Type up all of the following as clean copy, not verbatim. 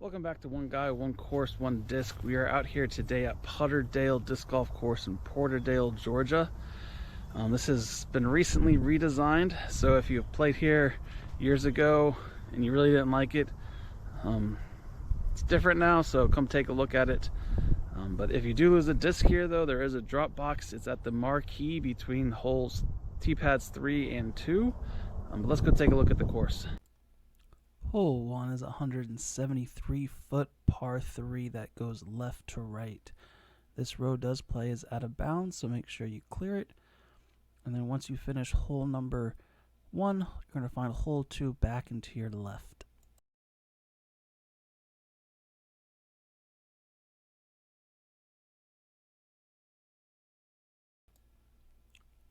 Welcome back to One Guy, One Course, One Disc. We are out here today at Putterdale Disc Golf Course in Porterdale, Georgia. This has been recently redesigned, so if you played here years ago and you really didn't like it, it's different now, so come take a look at it. But if you do lose a disc here, though, there is a drop box. It's at the marquee between holes tee pads 3 and 2. But let's go take a look at the course. Hole 1 is a 173-foot par 3 that goes left to right. This road does play is out of bounds, so make sure you clear it. And then once you finish hole number 1, you're going to find hole 2 back and to your left.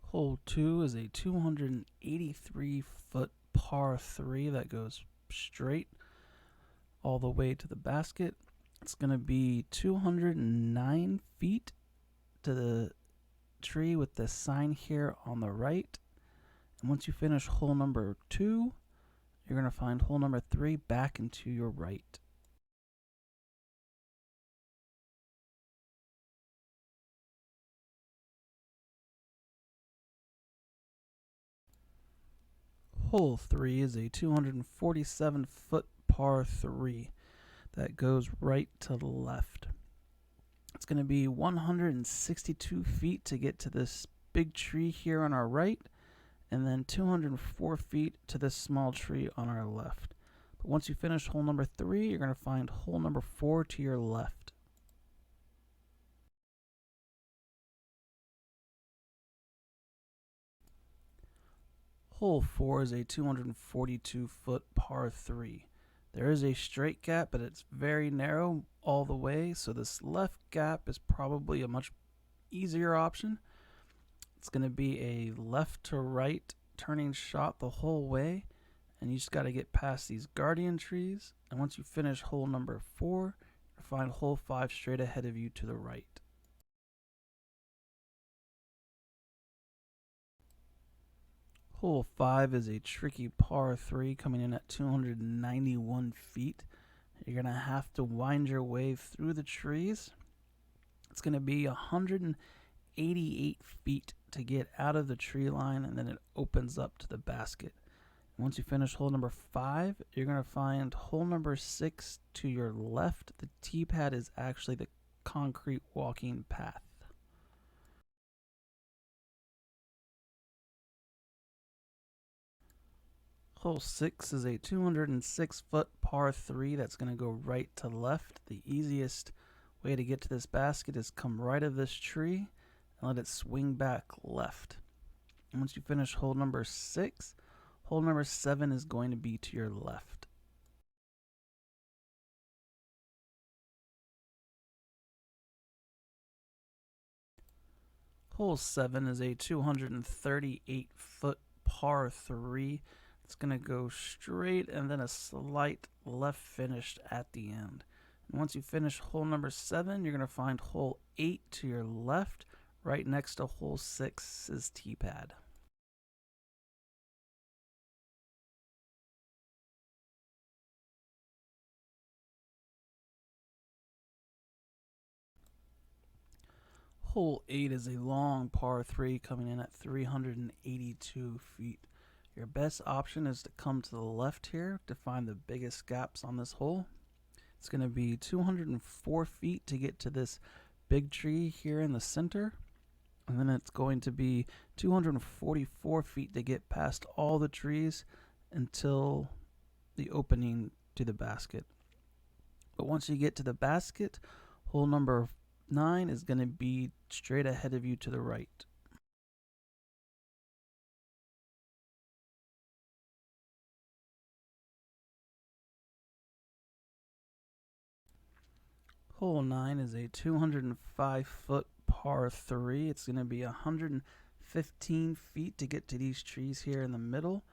Hole 2 is a 283-foot par 3 that goes straight all the way to the basket. It's going to be 209 feet to the tree with the sign here on the right. And once you finish hole number 2, you're going to find hole number 3 back and to your right. Hole 3 is a 247-foot par 3 that goes right to the left. It's going to be 162 feet to get to this big tree here on our right, and then 204 feet to this small tree on our left. But once you finish hole number 3, you're going to find hole number 4 to your left. Hole 4 is a 242-foot par 3. There is a straight gap, but it's very narrow all the way, so this left gap is probably a much easier option. It's going to be a left to right turning shot the whole way, and you just got to get past these guardian trees. And once you finish hole number 4, you'll find hole 5 straight ahead of you to the right. Hole 5 is a tricky par 3 coming in at 291 feet. You're going to have to wind your way through the trees. It's going to be 188 feet to get out of the tree line, and then it opens up to the basket. Once you finish hole number 5, you're going to find hole number 6 to your left. The tee pad is actually the concrete walking path. Hole 6 is a 206-foot par 3 that's going to go right to left. The easiest way to get to this basket is come right of this tree and let it swing back left. And once you finish hole number 6, hole number 7 is going to be to your left. Hole 7 is a 238-foot par 3. It's going to go straight and then a slight left finish at the end. And once you finish hole number 7, you're going to find hole 8 to your left, right next to hole 6's tee pad. Hole 8 is a long par 3 coming in at 382 feet. Your best option is to come to the left here to find the biggest gaps on this hole. It's going to be 204 feet to get to this big tree here in the center. And then it's going to be 244 feet to get past all the trees until the opening to the basket. But once you get to the basket, hole number 9 is going to be straight ahead of you to the right. Hole 9 is a 205-foot par 3. It's going to be 115 feet to get to these trees here in the middle,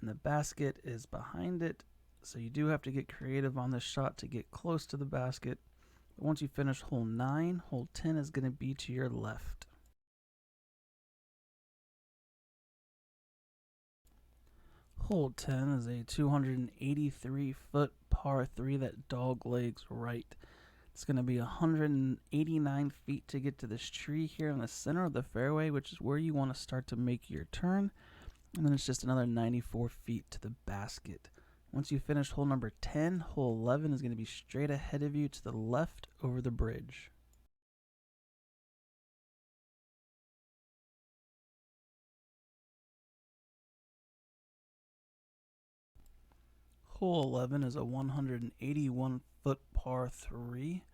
and the basket is behind it, so you do have to get creative on this shot to get close to the basket. But once you finish hole 9, hole 10 is going to be to your left. Hole 10 is a 283-foot par 3 that dog legs right. It's going to be 189 feet to get to this tree here in the center of the fairway, which is where you want to start to make your turn. And then it's just another 94 feet to the basket. Once you finish hole number 10, hole 11 is going to be straight ahead of you to the left over the bridge. Hole 11 is a 181-foot par 3.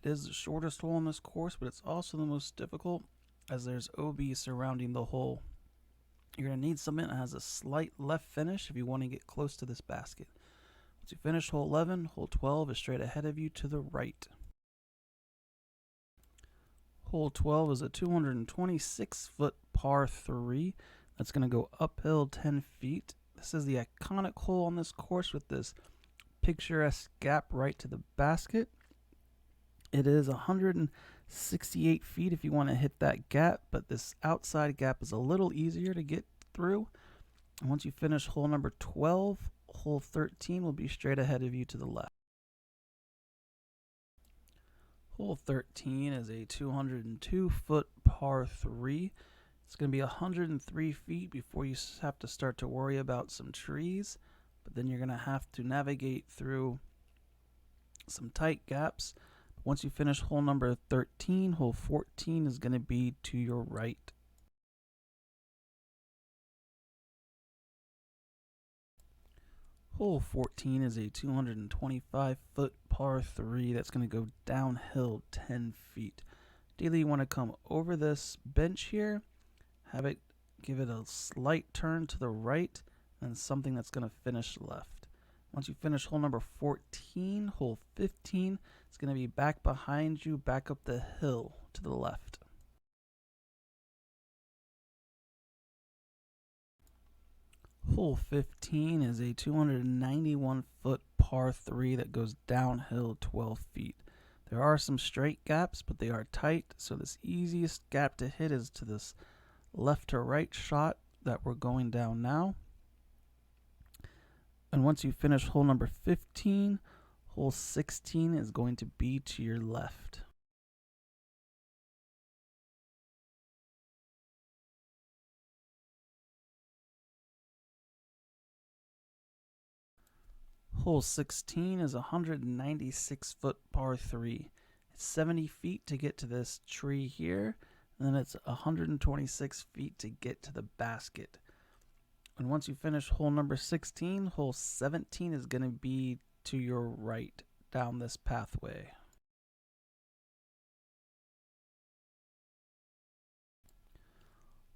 It is the shortest hole on this course, but it's also the most difficult as there's OB surrounding the hole. You're going to need something that has a slight left finish if you want to get close to this basket. Once you finish hole 11, hole 12 is straight ahead of you to the right. Hole 12 is a 226-foot par 3 that's going to go uphill 10 feet. This is the iconic hole on this course with this picturesque gap right to the basket. It is 168 feet if you want to hit that gap, but this outside gap is a little easier to get through. And once you finish hole number 12, hole 13 will be straight ahead of you to the left. Hole 13 is a 202-foot par 3. It's going to be 103 feet before you have to start to worry about some trees, but then you're going to have to navigate through some tight gaps. Once you finish hole number 13, hole 14 is going to be to your right. Hole 14 is a 225-foot par 3 that's going to go downhill 10 feet. Ideally, you want to come over this bench here, give it a slight turn to the right, and something that's going to finish left. Once you finish hole number 14, hole 15 is going to be back behind you, back up the hill to the left. Hole 15 is a 291-foot par 3 that goes downhill 12 feet. There are some straight gaps, but they are tight, so this easiest gap to hit is to this left to right shot that we're going down now. And once you finish hole number 15, hole 16 is going to be to your left. Hole 16 is a 196-foot par 3. It's 70 feet to get to this tree here, and then it's 126 feet to get to the basket. And once you finish hole number 16, hole 17 is going to be to your right down this pathway.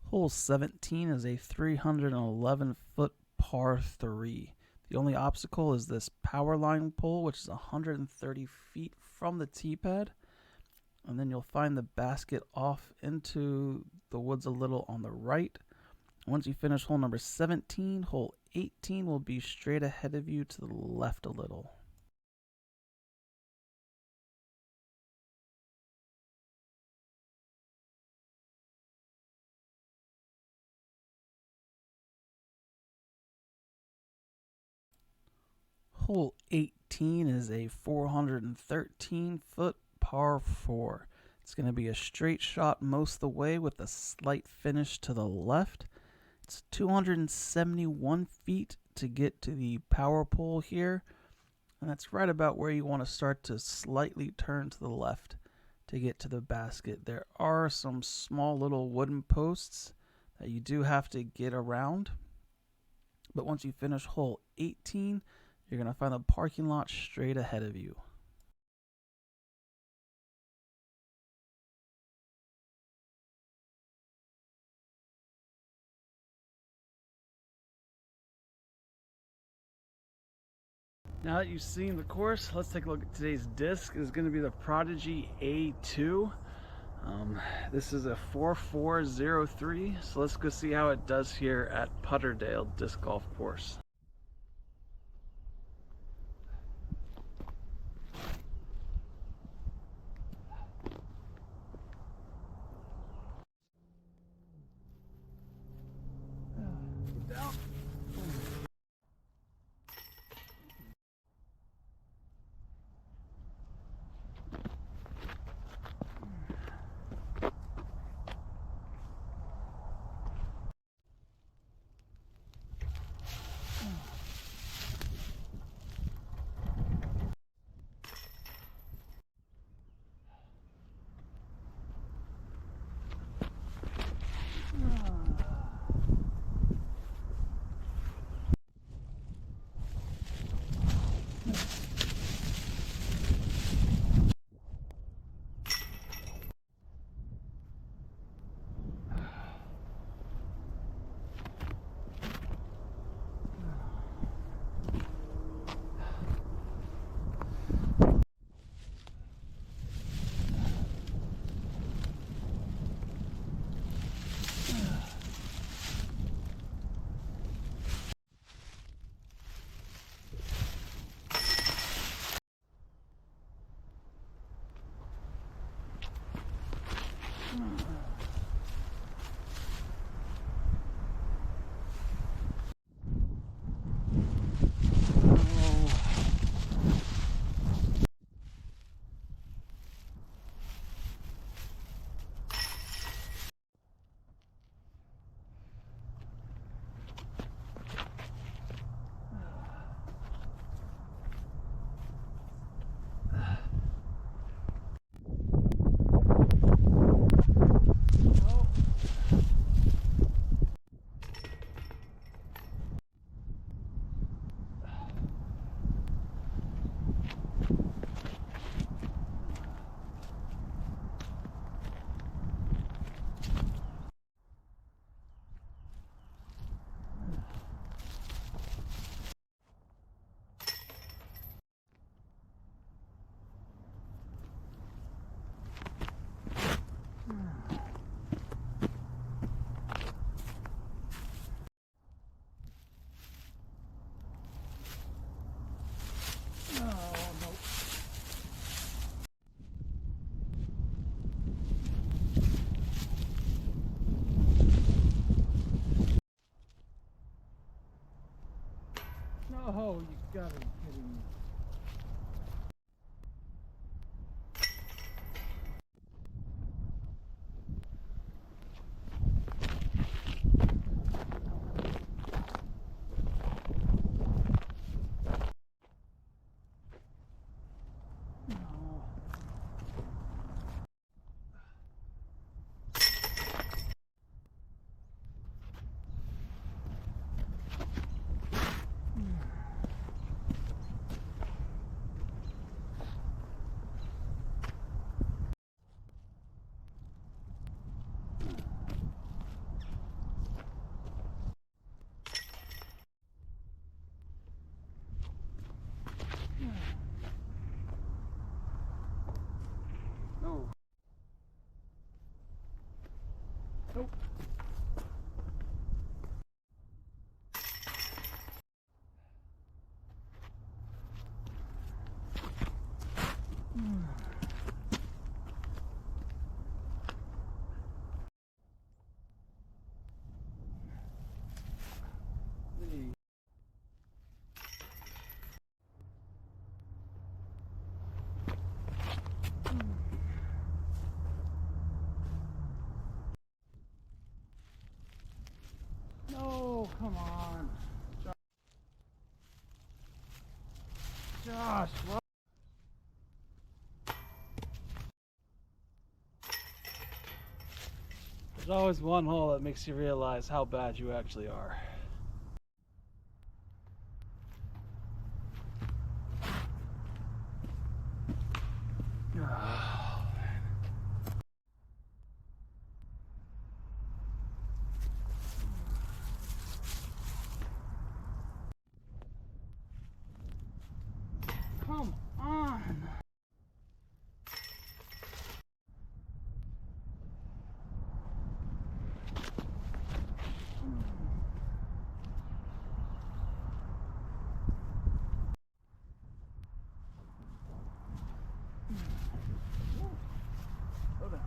Hole 17 is a 311-foot par 3. The only obstacle is this power line pole, which is 130 feet from the tee pad. And then you'll find the basket off into the woods a little on the right. Once you finish hole number 17, hole 18 will be straight ahead of you to the left a little. Hole 18 is a 413-foot par 4. It's going to be a straight shot most of the way with a slight finish to the left. It's 271 feet to get to the power pole here, and that's right about where you want to start to slightly turn to the left to get to the basket. There are some small little wooden posts that you do have to get around, but once you finish hole 18, you're going to find the parking lot straight ahead of you. Now that you've seen the course, let's take a look at today's disc. It's going to be the Prodigy A2. This is a 4403, so let's go see how it does here at Putterdale Disc Golf Course. No, come on. Josh, what? There's always one hole that makes you realize how bad you actually are. Come on. Slow down.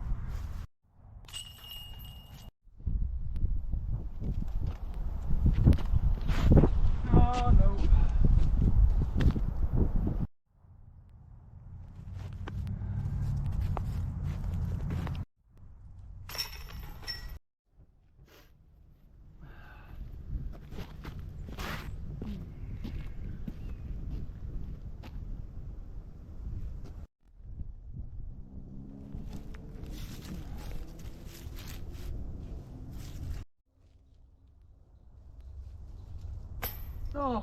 Oh, no. Oh.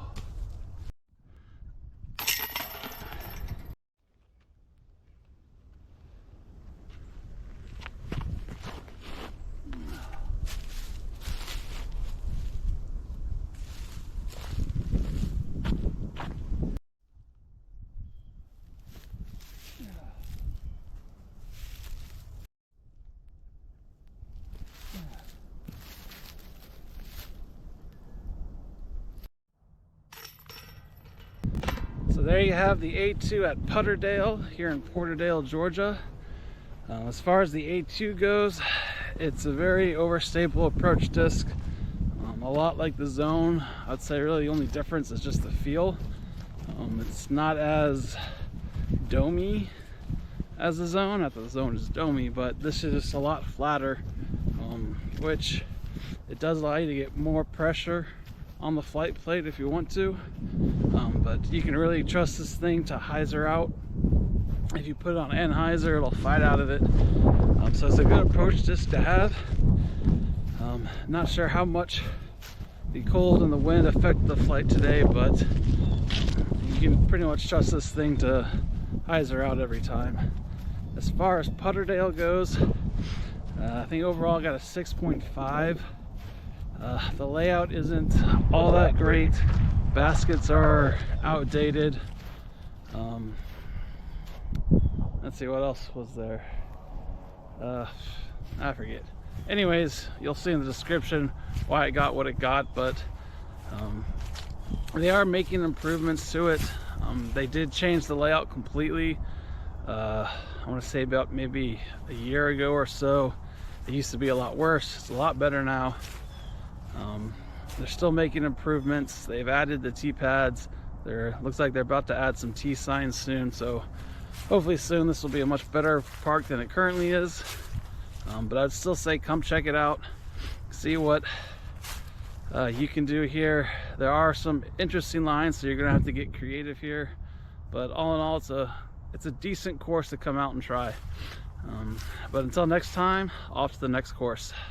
So there you have the A2 at Putterdale here in Porterdale, Georgia. As far as the A2 goes, it's a very overstable approach disc, a lot like the Zone. I'd say really the only difference is just the feel. It's not as domey as the Zone. Not that the Zone is domey, but this is just a lot flatter, which it does allow you to get more pressure on the flight plate if you want to, but you can really trust this thing to hyzer out. If you put it on anhyzer, it'll fight out of it. So it's a good approach disc to have. Not sure how much the cold and the wind affected the flight today, but you can pretty much trust this thing to hyzer out every time. As far as Putterdale goes, I think overall I got a 6.5. The layout isn't all that great. Baskets are outdated. Let's see, what else was there? I forget. Anyways, you'll see in the description why it got what it got, but they are making improvements to it. They did change the layout completely. I want to say about maybe a year ago or so. It used to be a lot worse. It's a lot better now. They're still making improvements. They've added the T-pads. Looks like they're about to add some T-signs soon, so hopefully soon this will be a much better park than it currently is. But I'd still say come check it out, see what you can do here. There are some interesting lines, so you're gonna have to get creative here, but all in all it's a decent course to come out and try. But until next time, off to the next course.